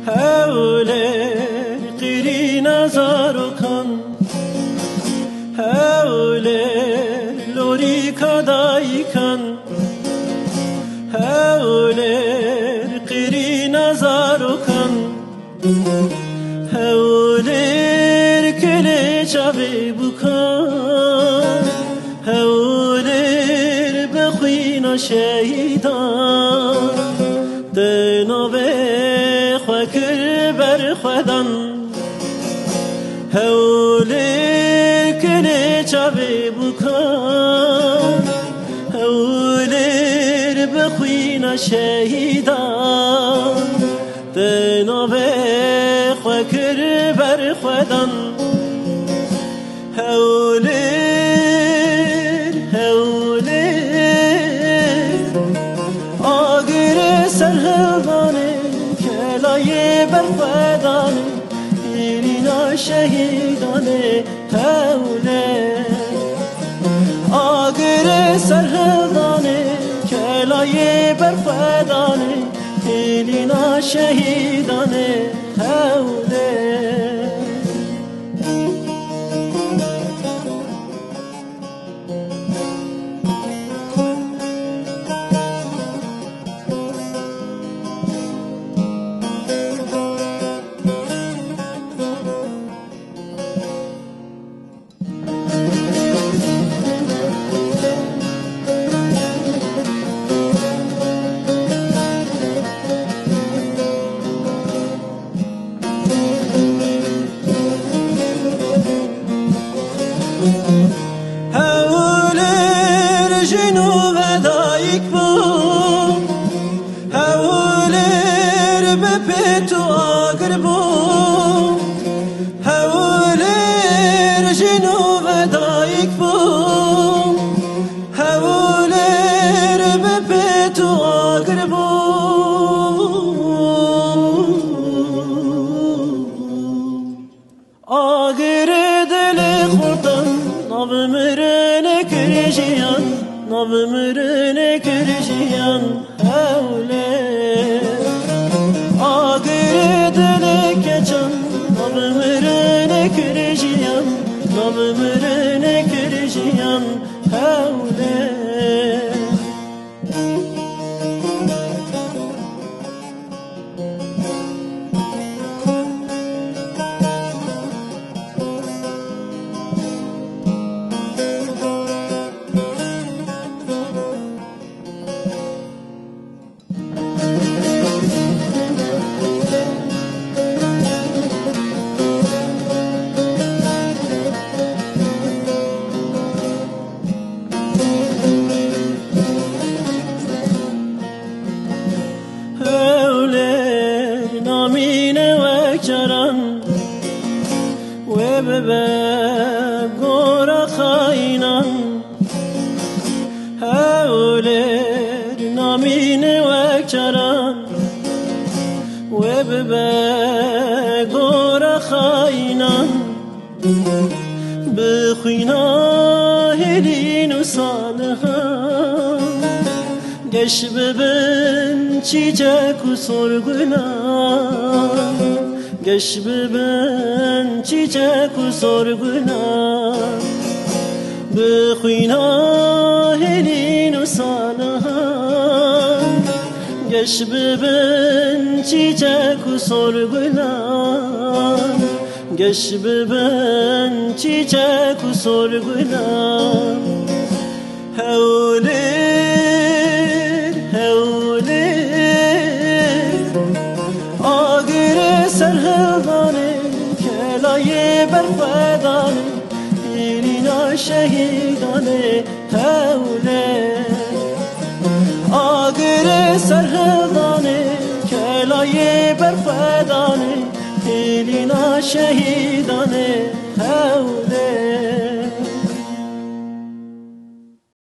هوله قیری نظر کن هوله لوری کدای کن هوله قیری نظر کن هوله کلی چاوی بکن هوله بخوین شهیدان دنوه خوکر بر خودان هوله کلی چاوی بکن هوله بخوین شهیدان دنوه خوکر بر خودان هوله هوله آگر سرهوانه کلای بر خودانه ایرینا شهیدانه هوله آگر سرهوانه کلای بر خودانه ایرینا شهیدانه هوله هولر جنو دایک بو هولر بپیتو آگر بو هولر جنو دایک بو هولر بپیتو آگر بو آگر دل خودم نابمرن کرجیان نابمرن کرجیان هوله آگر دل کچان نابمرن کرجیان نابمرن کرجیان هوله و ببه گورا خاینان هولر نامین وکران و ببه گورا خاینان بخوینا هلین و صالحان گش ببن چیچک و سرگنان گش ببن چیچک و سرگنان بخوینا هلین و صالحان گش ببن چیچک و سرگنان گش ببن چیچک و سرگنان هولر هولر آگر سرهوانه کلای بر خودانه ایرینا شهیدانه هولر آگر سرهوانه کلای بر خودانه ایرینا شهیدانه هولر